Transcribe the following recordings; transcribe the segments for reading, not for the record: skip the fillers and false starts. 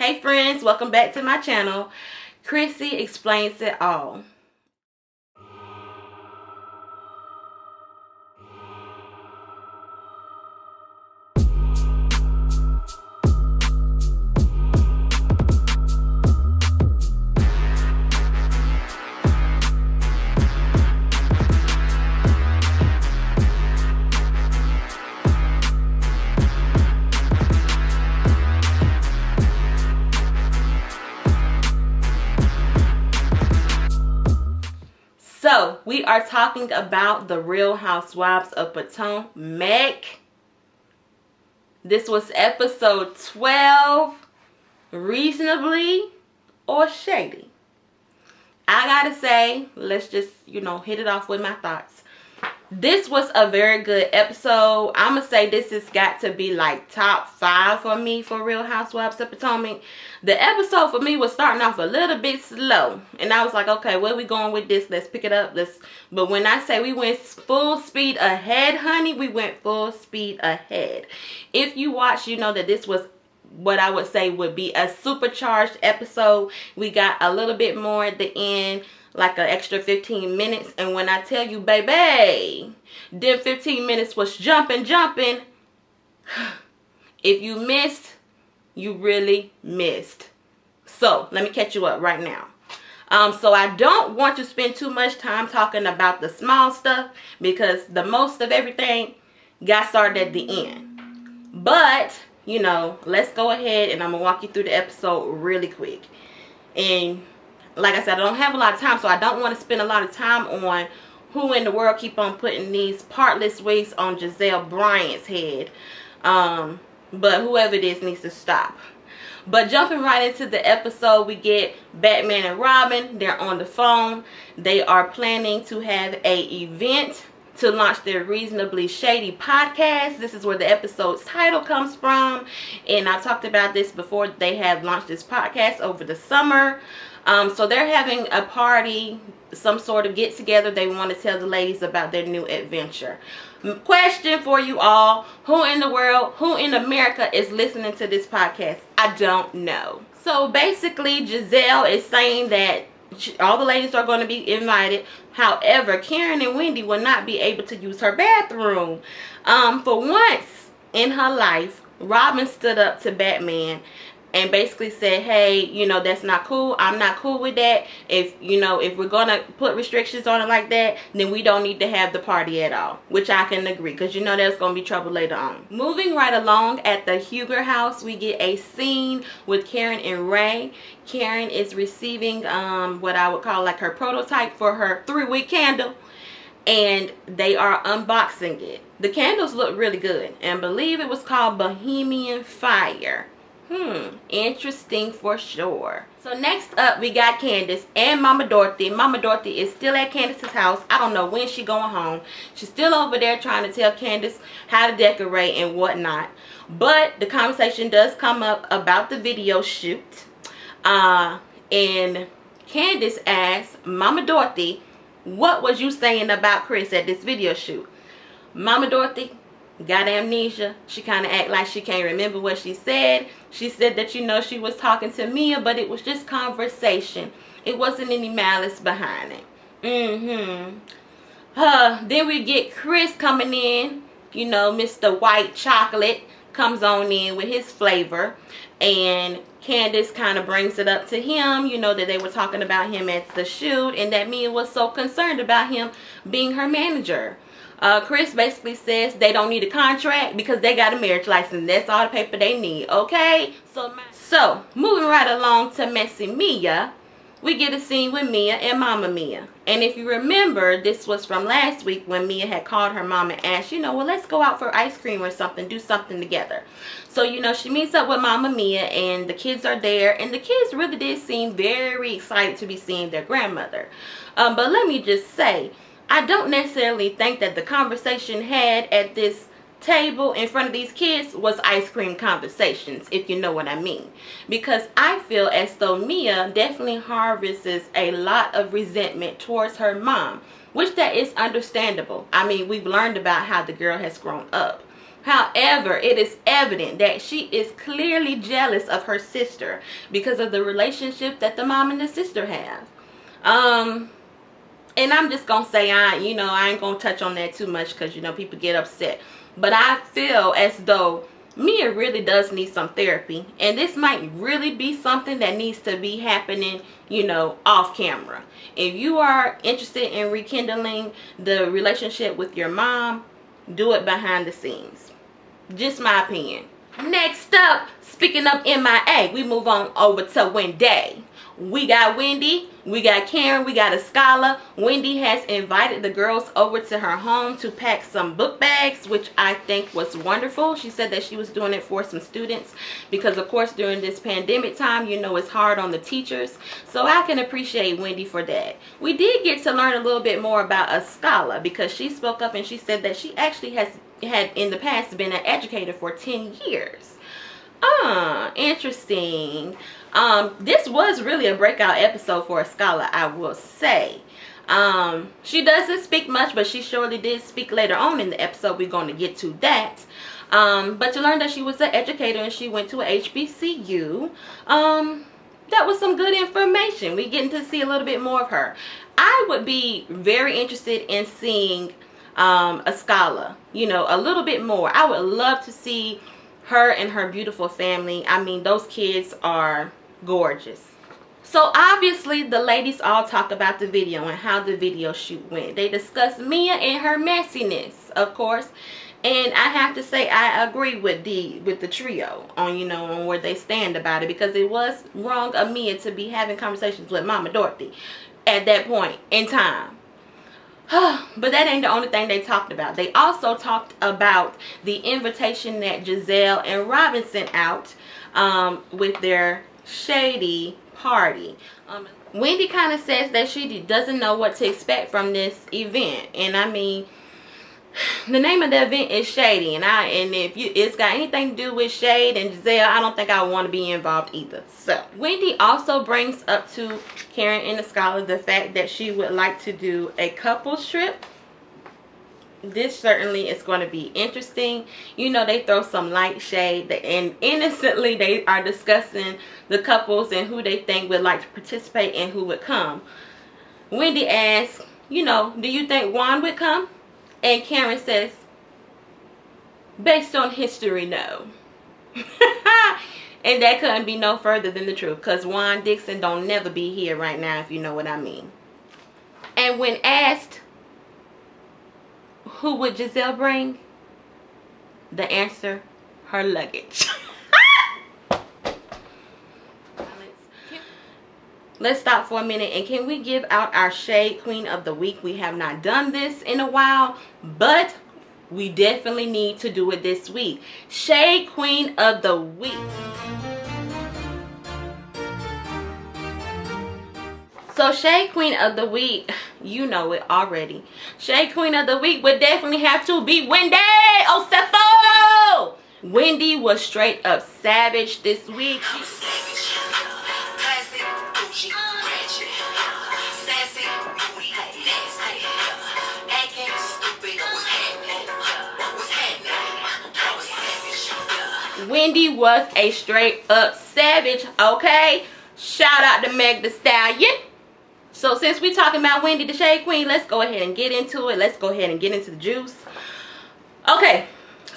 Hey friends, welcome back to my channel. Chrissy Explains It All. So, we are talking about the Real Housewives of Potomac. This was episode 12, Reasonably or Shady. I gotta say, let's just, hit it off with my thoughts. This was a very good episode. I'm gonna say this has got to be like top 5 for me for Real Housewives of Potomac. The episode for me was starting off a little bit slow, and I was like, okay, where we going with this? Let's pick it up. But when I say we went full speed ahead, honey, we went full speed ahead. If you watch, you know that this was what I would say would be a supercharged episode. We got a little bit more at the end, like an extra 15 minutes. And when I tell you, baby, them 15 minutes was jumping. If you missed, you really missed. So let me catch you up right now. So I don't want to spend too much time talking about the small stuff, because the most of everything got started at the end. But let's go ahead and I'm gonna walk you through the episode really quick. And like I said, I don't have a lot of time, so I don't want to spend a lot of time on who in the world keep on putting these partless wigs on Giselle Bryant's head. But whoever it is needs to stop. But jumping right into the episode, we get Batman and Robyn. They're on the phone. They are planning to have an event to launch their Reasonably Shady podcast. This is where the episode's title comes from. And I talked about this before. They have launched this podcast over the summer. So they're having a party, some sort of get together. They want to tell the ladies about their new adventure. Question for you all: who in the world, who in America is listening to this podcast? I don't know. So basically, Giselle is saying that all the ladies are going to be invited. However, Karen and Wendy will not be able to use her bathroom. For once in her life, Robyn stood up to Batman and basically said, hey, that's not cool. I'm not cool with that. If we're going to put restrictions on it like that, then we don't need to have the party at all. Which I can agree, because there's going to be trouble later on. Moving right along, at the Huger house, we get a scene with Karen and Ray. Karen is receiving what I would call like her prototype for her 3-wick candle. And they are unboxing it. The candles look really good. And I believe it was called Bohemian Fire. Interesting for sure. So next up, we got Candace and Mama Dorothy. Mama Dorothy is still at Candace's house. I don't know when she's going home. She's still over there trying to tell Candace how to decorate and whatnot. But the conversation does come up about the video shoot. And Candace asks Mama Dorothy, what was you saying about Chris at this video shoot? Mama Dorothy got amnesia. She kind of act like she can't remember what she said. She said that she was talking to Mia, but it was just conversation. It wasn't any malice behind it. Then we get Chris coming in. Mr. White Chocolate comes on in with his flavor, and Candace kind of brings it up to him, that they were talking about him at the shoot, and that Mia was so concerned about him being her manager. Chris basically says they don't need a contract because they got a marriage license. That's all the paper they need, okay? So moving right along to Messy Mia, we get a scene with Mia and Mama Mia. And if you remember, this was from last week when Mia had called her mom and asked, well, let's go out for ice cream or something, do something together. So, she meets up with Mama Mia, and the kids are there. And the kids really did seem very excited to be seeing their grandmother. But let me just say, I don't necessarily think that the conversation had at this table in front of these kids was ice cream conversations, if you know what I mean. Because I feel as though Mia definitely harvests a lot of resentment towards her mom, which that is understandable. I mean, we've learned about how the girl has grown up. However, it is evident that she is clearly jealous of her sister because of the relationship that the mom and the sister have. And I'm just gonna say, I ain't gonna touch on that too much because people get upset. But I feel as though Mia really does need some therapy, and this might really be something that needs to be happening, off camera. If you are interested in rekindling the relationship with your mom, do it behind the scenes. Just my opinion. Next up, speaking of MIA, we move on over to Wendy. We got Wendy, we got Karen, we got Escala. Wendy has invited the girls over to her home to pack some book bags, which I think was wonderful. She said that she was doing it for some students because, of course, during this pandemic time, it's hard on the teachers. So I can appreciate Wendy for that. We did get to learn a little bit more about Escala because she spoke up and she said that she actually had in the past been an educator for 10 years. Interesting. This was really a breakout episode for Escala, I will say. She doesn't speak much, but she surely did speak later on in the episode. We're going to get to that. But to learn that she was an educator and she went to a HBCU, that was some good information. We're getting to see a little bit more of her. I would be very interested in seeing Escala, a little bit more. I would love to see her and her beautiful family. I mean, those kids are gorgeous. So obviously the ladies all talk about the video and how the video shoot went. They discussed Mia and her messiness, of course, and I have to say I agree with the trio on on where they stand about it, because it was wrong of Mia to be having conversations with Mama Dorothy at that point in time. But that ain't the only thing they talked about. They also talked about the invitation that Giselle and Robyn sent out with their SHADY party. Wendy kind of says that she doesn't know what to expect from this event, and I mean, the name of the event is SHADY, and if it's got anything to do with Shade and Giselle, I don't think I want to be involved either. So Wendy also brings up to Karen and Escala the fact that she would like to do a couples trip. This certainly is going to be interesting. They throw some light shade, and innocently they are discussing the couples and who they think would like to participate and who would come. Wendy asks, do you think Juan would come? And Karen says, based on history, no. And that couldn't be no further than the truth, because Juan Dixon don't never be here right now, if you know what I mean. And when asked, who would Giselle bring? The answer, her luggage. Let's stop for a minute, and can we give out our Shade Queen of the Week? We have not done this in a while, but we definitely need to do it this week. Shade Queen of the Week. So Shade Queen of the Week, you know it already. Shade Queen of the Week would definitely have to be Wendy Osefo. Wendy was straight up savage this week. Wendy was a straight up savage, okay? Shout out to Meg Thee Stallion. So since we're talking about Wendy the Shade Queen, let's go ahead and get into it. Let's go ahead and get into the juice. Okay,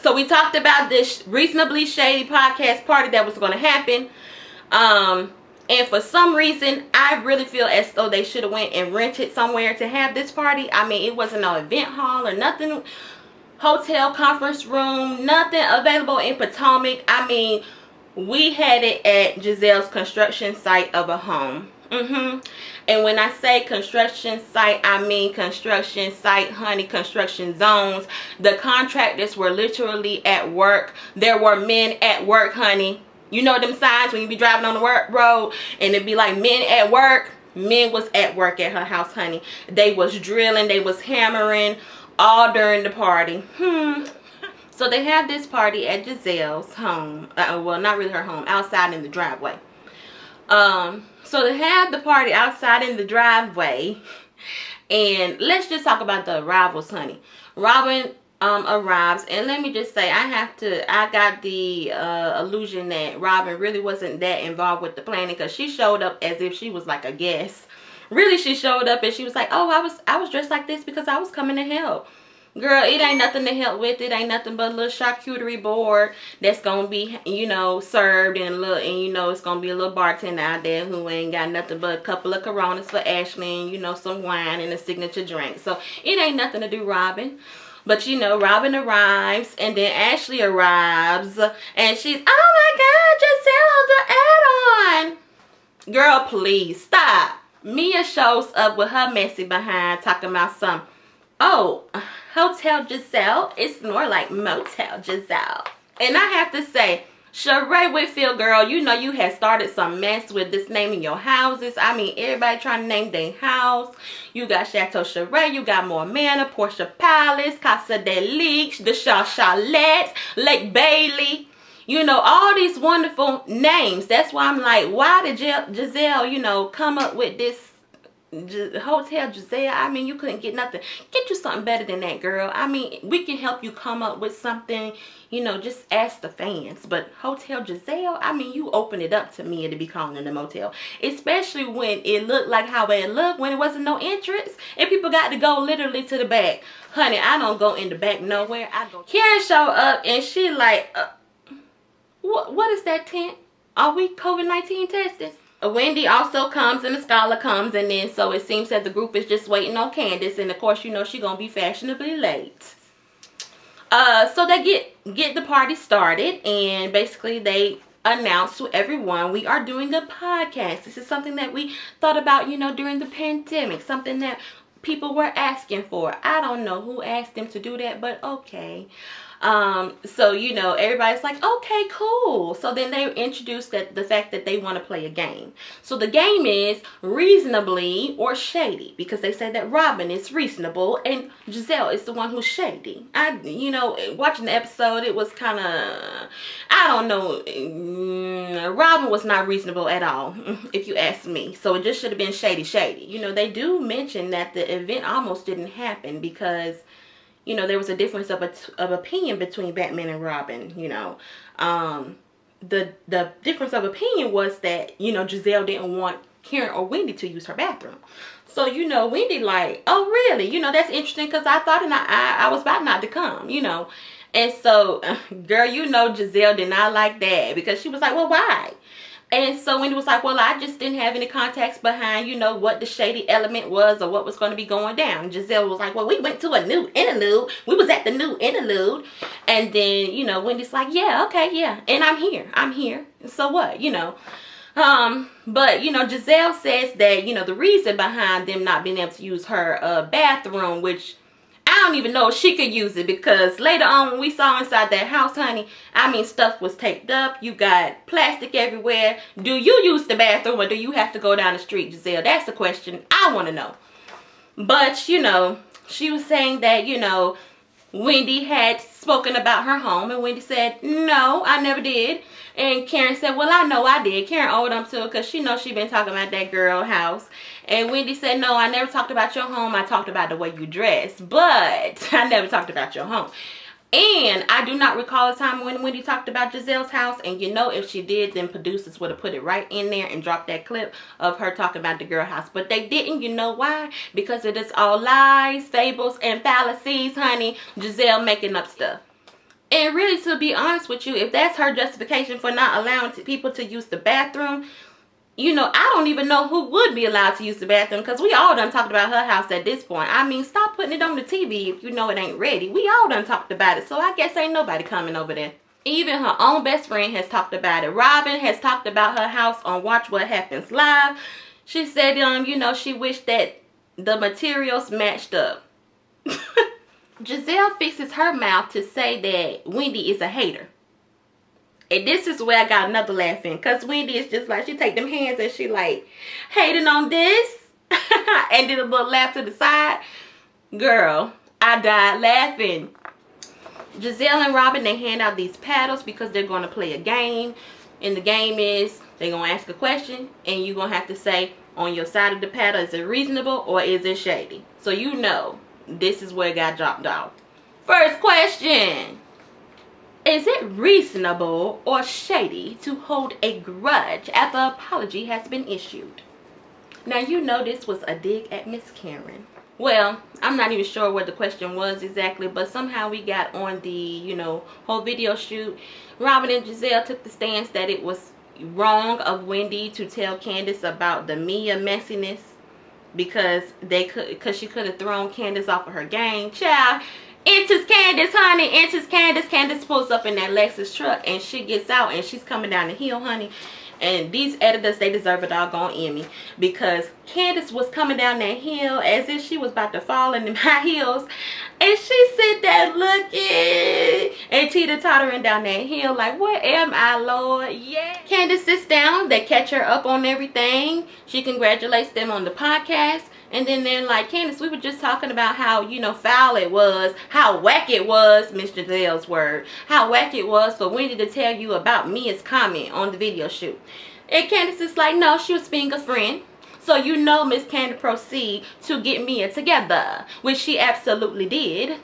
so we talked about this Reasonably Shady podcast party that was going to happen. And for some reason, I really feel as though they should have went and rented somewhere to have this party. I mean, it wasn't no event hall or nothing. Hotel, conference room, nothing available in Potomac. I mean, we had it at Giselle's construction site of a home. And when I say construction site, I mean construction site, honey, construction zones. The contractors were literally at work. There were men at work, honey. You know them signs when you be driving on the work road and it'd be like men at work? Men was at work at her house, honey. They was drilling, they was hammering all during the party. So they have this party at Giselle's home. Well, not really her home, outside in the driveway. So they have the party outside in the driveway. And let's just talk about the arrivals, honey. Robyn arrives. And let me just say, I got the illusion that Robyn really wasn't that involved with the planning, because she showed up as if she was like a guest. Really, she showed up and she was like, oh, I was dressed like this because I was coming to help. Girl, it ain't nothing to help with. It ain't nothing but a little charcuterie board that's gonna be, you know, served, and you know, it's gonna be a little bartender out there who ain't got nothing but a couple of Coronas for Ashley, and, you know, some wine and a signature drink. So it ain't nothing to do Robyn. But, you know, Robyn arrives, and then Ashley arrives, and she's, oh my God, Giselle, the add-on. Girl, please stop. Mia shows up with her messy behind talking about some, oh, Hotel Giselle. It's more like Motel Giselle. And I have to say, Sheree Whitfield, girl, you know you had started some mess with this naming your houses. I mean, everybody trying to name their house. You got Chateau Sheree, you got Moore Manor, Portia Palace, Casa de Leach, the Shaw Chalet, Lake Bailey. You know, all these wonderful names. That's why I'm like, why did Giselle, you know, come up with this Hotel Giselle? I mean, you couldn't get nothing. Get you something better than that, girl. I mean, we can help you come up with something, you know, just ask the fans. But Hotel Giselle, I mean, you open it up to me to be calling it a motel. Especially when it looked like how it looked when it wasn't no entrance and people got to go literally to the back. Honey, I don't go in the back nowhere. I go. Karen show up and she like, what is that tent? Are we COVID-19 tested? Wendy also comes, and the scholar comes, and then so it seems that the group is just waiting on Candace, and of course, you know, she gonna be fashionably late. So they get the party started, and basically they announce to everyone, we are doing a podcast. This is something that we thought about, you know, during the pandemic, something that people were asking for. I don't know who asked them to do that, but okay. So, you know, everybody's like, okay, cool. So then they introduced the fact that they want to play a game. So the game is reasonably or shady, because they said that Robyn is reasonable and Giselle is the one who's shady. You know, watching the episode, it was kind of, I don't know, Robyn was not reasonable at all, if you ask me. So it just should have been shady. You know, they do mention that the event almost didn't happen because, you know, there was a difference of opinion between Batman and Robyn, you know. The difference of opinion was that, you know, Giselle didn't want Karen or Wendy to use her bathroom. So, you know, Wendy like, oh, really? You know, that's interesting because I thought I was about not to come, you know. And so, girl, you know, Giselle did not like that because she was like, well, why? And so Wendy was like, well, I just didn't have any context behind, you know, what the shady element was or what was going to be going down. Giselle was like, well, we went to a new interlude. We was at the new interlude. And then, you know, Wendy's like, yeah, okay, yeah. And I'm here. So what, you know. But, you know, Giselle says that, you know, the reason behind them not being able to use her bathroom, which I don't even know if she could use it, because later on when we saw inside that house, honey, I mean, stuff was taped up. You got plastic everywhere. Do you use the bathroom or do you have to go down the street, Giselle? That's the question I want to know. But, you know, she was saying that, you know, Wendy had spoken about her home, and Wendy said, no, I never did. And Karen said, well, I know I did. Karen owed them to her because she knows she been talking about that girl house. And Wendy said, no, I never talked about your home. I talked about the way you dress, but I never talked about your home. And I do not recall a time when Wendy talked about Giselle's house. And you know, if she did, then producers would have put it right in there and dropped that clip of her talking about the girl house. But they didn't. You know why? Because it is all lies, fables, and fallacies, honey. Giselle making up stuff. And really, to be honest with you, if that's her justification for not allowing people to use the bathroom, you know, I don't even know who would be allowed to use the bathroom, because we all done talked about her house at this point. I mean, stop putting it on the TV if you know it ain't ready. We all done talked about it, so I guess ain't nobody coming over there. Even her own best friend has talked about it. Robyn has talked about her house on Watch What Happens Live. She said, you know, she wished that the materials matched up. Giselle fixes her mouth to say that Wendy is a hater. And this is where I got another laugh in. Because Wendy is just like, she take them hands and she like, hating on this. And did a little laugh to the side. Girl, I died laughing. Giselle and Robyn, they hand out these paddles because they're going to play a game. And the game is, they're going to ask a question. And you're going to have to say, on your side of the paddle, is it reasonable or is it shady? So you know, this is where it got dropped off. First question. Is it reasonable or shady to hold a grudge after an apology has been issued? Now, you know this was a dig at Miss Karen. Well, I'm not even sure what the question was exactly, but somehow we got on the, you know, whole video shoot. Robyn and Giselle took the stance that it was wrong of Wendy to tell Candace about the Mia messiness because she could have thrown Candace off of her game. Child, enters Candace, honey. Enters Candace. Candace pulls up in that Lexus truck and she gets out and she's coming down the hill, honey. And these editors, they deserve a doggone Emmy because Candace was coming down that hill as if she was about to fall in them high heels. And she sit there looking and teeter-tottering down that hill like, where am I, Lord? Yeah. Candace sits down. They catch her up on everything. She congratulates them on the podcast. And then they're like, Candace, we were just talking about how, you know, foul it was, how whack it was, Miss Giselle's word, how whack it was for Wendy to tell you about Mia's comment on the video shoot. And Candace is like, no, she was being a friend. So you know Miss Candace proceed to get Mia together, which she absolutely did.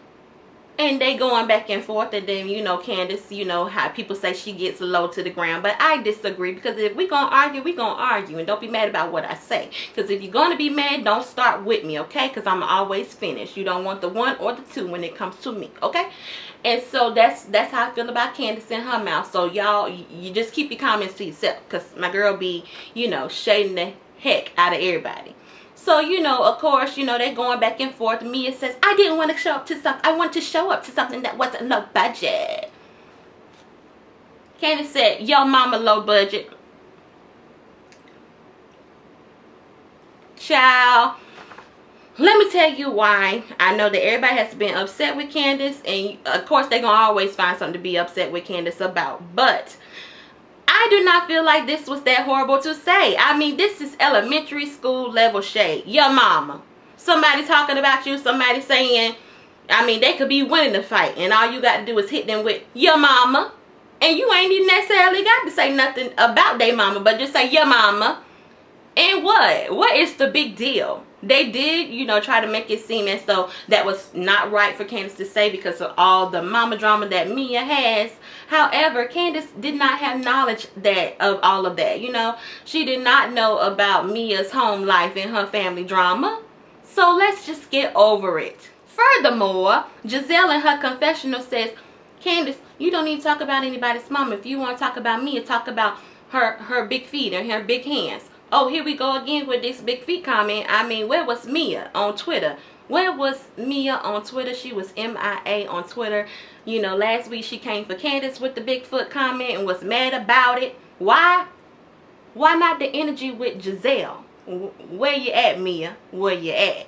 And they going back and forth, and then, you know, Candace, you know, how people say she gets low to the ground. But I disagree, because if we gonna argue, we gonna argue. And don't be mad about what I say. Because if you're gonna be mad, don't start with me, okay? Because I'm always finished. You don't want the one or the two when it comes to me, okay? And so that's how I feel about Candace in her mouth. So y'all, you just keep your comments to yourself. Because my girl be, you know, shading the heck out of everybody. So, you know, of course, you know, they're going back and forth. Mia says, I didn't want to show up to something. I want to show up to something that wasn't low budget. Candace said, yo mama low budget. Child, let me tell you why. I know that everybody has been upset with Candace. And, of course, they're going to always find something to be upset with Candace about. But I do not feel like this was that horrible to say. I mean, this is elementary school level shade. Your mama. Somebody talking about you. Somebody saying, I mean, they could be winning the fight. And all you got to do is hit them with your mama. And you ain't even necessarily got to say nothing about their mama. But just say your mama. And what? What is the big deal? They did, you know, try to make it seem as though that was not right for Candace to say because of all the mama drama that Mia has. However, Candace did not have knowledge of all of that, you know. She did not know about Mia's home life and her family drama. So let's just get over it. Furthermore, Giselle in her confessional says, Candace, you don't need to talk about anybody's mama. If you want to talk about Mia, talk about her big feet and her big hands. Oh, here we go again with this big feet comment. I mean, where was Mia on Twitter? Where was Mia on Twitter? She was MIA on Twitter. You know, last week she came for Candace with the Bigfoot comment and was mad about it. Why? Why not the energy with Giselle? Where you at, Mia? Where you at?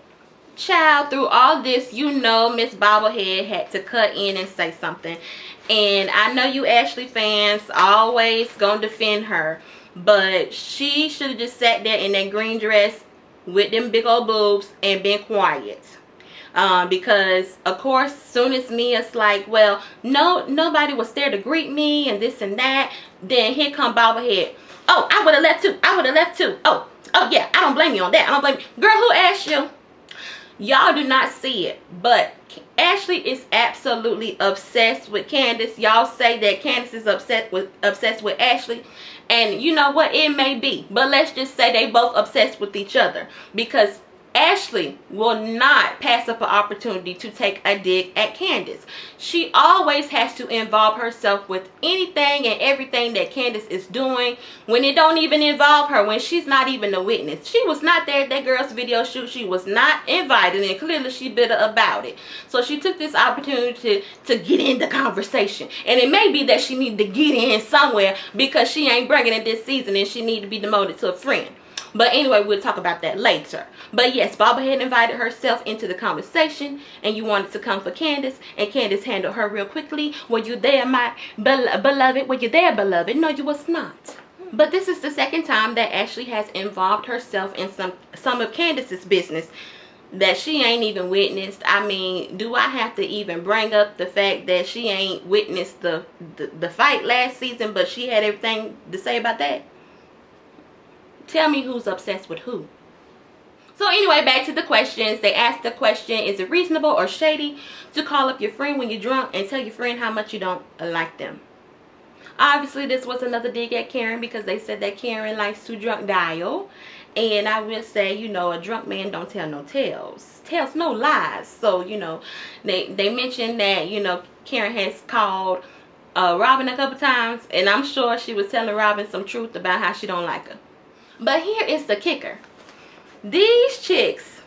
Child, through all this, you know Miss Bobblehead had to cut in and say something. And I know you Ashley fans always gonna defend her. But she should have just sat there in that green dress with them big old boobs and been quiet. Because, of course, soon as Mia's like, well, nobody was there to greet me and this and that. Then here come Bobblehead. Oh, I would have left too. I would have left too. Oh, yeah, I don't blame you on that. I don't blame you. Girl, who asked you? Y'all do not see it. But Ashley is absolutely obsessed with Candace. Y'all say that Candace is obsessed with Ashley. And you know what? It may be. But let's just say they both obsessed with each other. Because Ashley will not pass up an opportunity to take a dig at Candace. She always has to involve herself with anything and everything that Candace is doing when it don't even involve her, when she's not even a witness. She was not there at that girl's video shoot. She was not invited, and clearly she bitter about it. So she took this opportunity to get in the conversation. And it may be that she needed to get in somewhere because she ain't bringing it this season and she need to be demoted to a friend. But anyway, we'll talk about that later. But yes, Baba had invited herself into the conversation, and you wanted to come for Candace, and Candace handled her real quickly. Were you there, my beloved? Were you there, beloved? No, you was not. But this is the second time that Ashley has involved herself in some of Candace's business that she ain't even witnessed. I mean, do I have to even bring up the fact that she ain't witnessed the fight last season, but she had everything to say about that? Tell me who's obsessed with who. So anyway, back to the questions. They asked the question, is it reasonable or shady to call up your friend when you're drunk and tell your friend how much you don't like them? Obviously, this was another dig at Karen because they said that Karen likes to drunk dial. And I will say, you know, a drunk man don't tell no tales. Tells no lies. So, you know, they mentioned that, you know, Karen has called Robyn a couple times. And I'm sure she was telling Robyn some truth about how she don't like her. But here is the kicker. These chicks,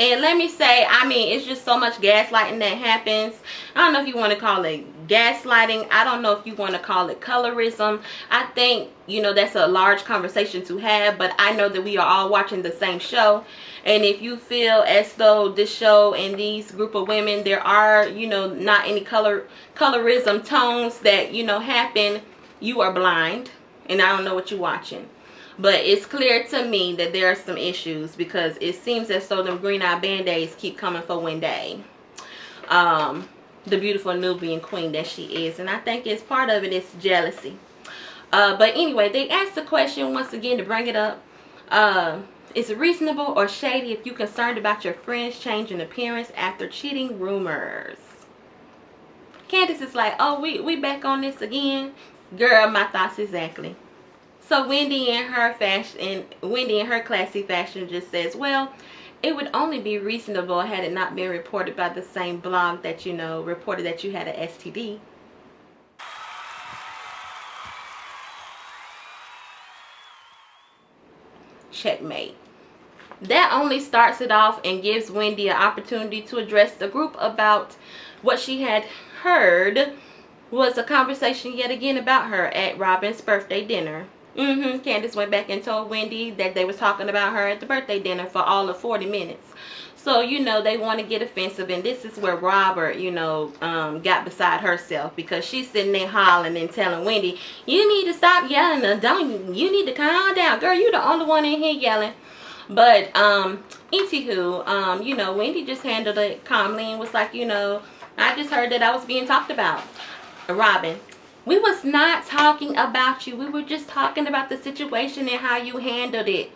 and let me say, I mean, it's just so much gaslighting that happens. I don't know if you want to call it gaslighting. I don't know if you want to call it colorism. I think, you know, that's a large conversation to have. But I know that we are all watching the same show. And if you feel as though this show and these group of women, there are, you know, not any colorism tones that, you know, happen, you are blind. And I don't know what you're watching. But it's clear to me that there are some issues because it seems as though them green-eyed band-aids keep coming for Wendy. The beautiful Nubian queen that she is. And I think it's part of it is jealousy. But anyway, they asked the question once again to bring it up. Is it reasonable or shady if you're concerned about your friends changing appearance after cheating rumors? Candace is like, oh, we back on this again? Girl, my thoughts exactly. So Wendy in her classy fashion just says, well, it would only be reasonable had it not been reported by the same blog that, you know, reported that you had an STD. Checkmate. That only starts it off and gives Wendy an opportunity to address the group about what she had heard was a conversation yet again about her at Robyn's birthday dinner. Candace went back and told Wendy that they was talking about her at the birthday dinner for all of 40 minutes. So, you know, they want to get offensive. And this is where Robert, you know, got beside herself. Because she's sitting there hollering and telling Wendy, you need to stop yelling. You need to calm down. Girl, you the only one in here yelling. But, anywho, you know, Wendy just handled it calmly and was like, you know, I just heard that I was being talked about. Robyn, we was not talking about you. We were just talking about the situation and how you handled it.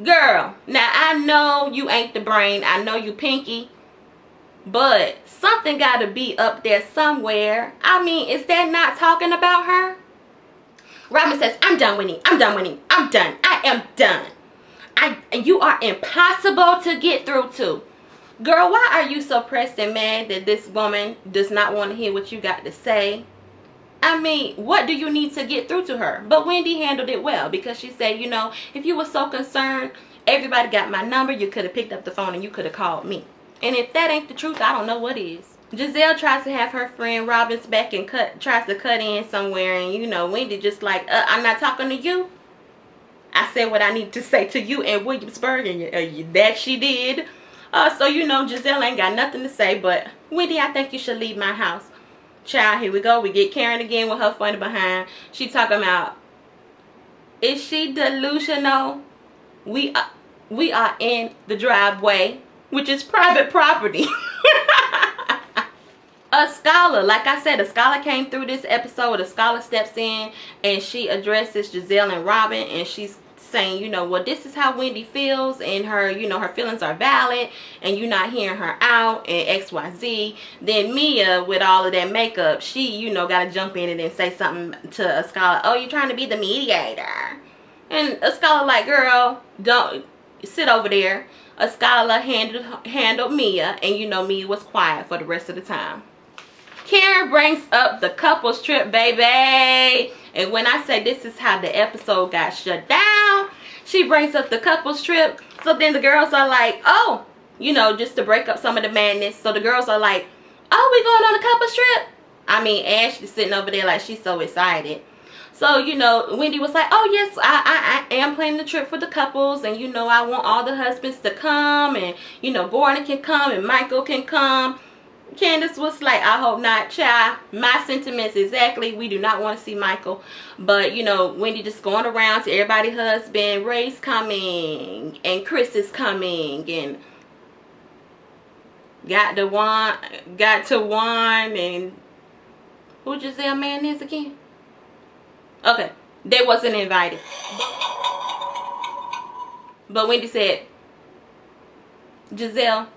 Girl, now I know you ain't the brain. I know you pinky. But something got to be up there somewhere. I mean, is that not talking about her? Robyn says, I'm done, Winnie. I'm done, Winnie. I'm done. I am done. You are impossible to get through to. Girl, why are you so pressed and mad that this woman does not want to hear what you got to say? I mean, what do you need to get through to her? But Wendy handled it well because she said, you know, if you were so concerned, everybody got my number. You could have picked up the phone and you could have called me. And if that ain't the truth, I don't know what is. Giselle tries to have her friend Robyn's back and tries to cut in somewhere. And, you know, Wendy just like, I'm not talking to you. I said what I need to say to you in Williamsburg. And that she did. So, you know, Giselle ain't got nothing to say. But, Wendy, I think you should leave my house. Child, here we go. We get Karen again with her funny behind. She talking about, is she delusional? We are in the driveway, which is private property. A scholar, like I said, a scholar came through this episode. A scholar steps in and she addresses Giselle and Robyn, and she's saying, you know, well, this is how Wendy feels, and her, you know, her feelings are valid, and you're not hearing her out, and XYZ. Then Mia, with all of that makeup, she, you know, got to jump in and then say something to a scholar. Oh, you're trying to be the mediator. And a scholar like, girl, don't sit over there. A scholar handled Mia, and you know, Mia was quiet for the rest of the time. Karen brings up the couples trip, baby. And when I say this is how the episode got shut down, she brings up the couples trip. So then the girls are like, oh, you know, just to break up some of the madness. So the girls are like, oh, we going on a couples trip? I mean, Ashley's sitting over there like she's so excited. So, you know, Wendy was like, oh, yes, I am planning the trip for the couples. And, you know, I want all the husbands to come. And, you know, Gordon can come and Michael can come. Candace was like, I hope not, child. My sentiments exactly. We do not want to see Michael. But, you know, Wendy just going around to everybody's husband. Ray's coming. And Chris is coming. And got to Juan. And who Giselle man is again? Okay. They wasn't invited. But Wendy said, Giselle,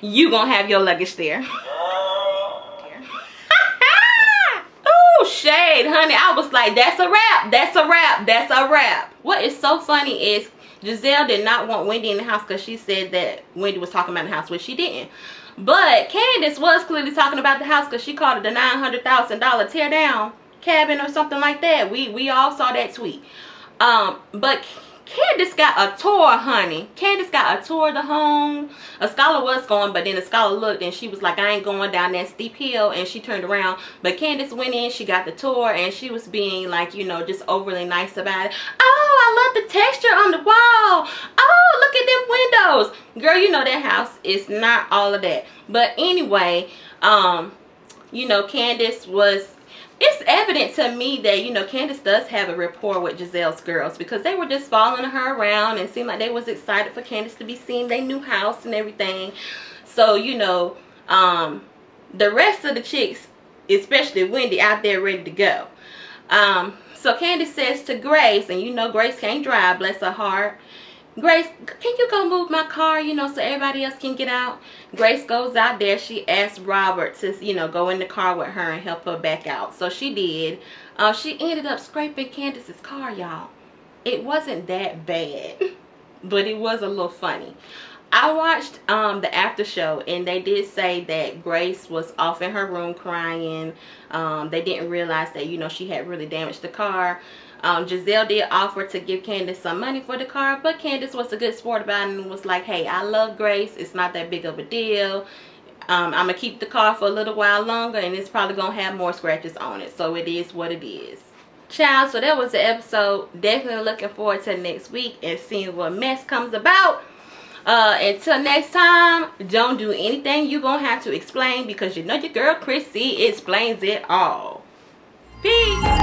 you gonna have your luggage there. Ooh, shade, honey. I was like, that's a wrap. That's a wrap. That's a wrap. What is so funny is Giselle did not want Wendy in the house because she said that Wendy was talking about the house, which she didn't. But Candace was clearly talking about the house because she called it the $900,000 tear down cabin or something like that. We all saw that tweet. But Candace got a tour, honey. Candace got a tour of the home. A scholar was going, but then the scholar looked and she was like, I ain't going down that steep hill, and she turned around. But Candace went in, she got the tour, and she was being like, you know, just overly nice about it. Oh, I love the texture on the wall. Oh, look at them windows. Girl, you know that house is not all of that. But anyway, you know, Candace was, it's evident to me that, you know, Candace does have a rapport with Giselle's girls, because they were just following her around and seemed like they was excited for Candace to be seeing their new house and everything. So, you know, the rest of the chicks, especially Wendy, out there ready to go. So Candace says to Grace, and you know Grace can't drive, bless her heart. Grace, can you go move my car, you know, so everybody else can get out? Grace goes out there. She asked Robert to, you know, go in the car with her and help her back out. So she did. She ended up scraping Candace's car, y'all. It wasn't that bad, but it was a little funny. I watched the after show, and they did say that Grace was off in her room crying. They didn't realize that, you know, she had really damaged the car. Giselle did offer to give Candace some money for the car, but Candace was a good sport about it and was like, hey, I love Grace. It's not that big of a deal. I'm going to keep the car for a little while longer, and it's probably going to have more scratches on it. So it is what it is. Child, so that was the episode. Definitely looking forward to next week and seeing what mess comes about. Until next time, don't do anything you're going to have to explain, because you know your girl Chrissy explains it all. Peace.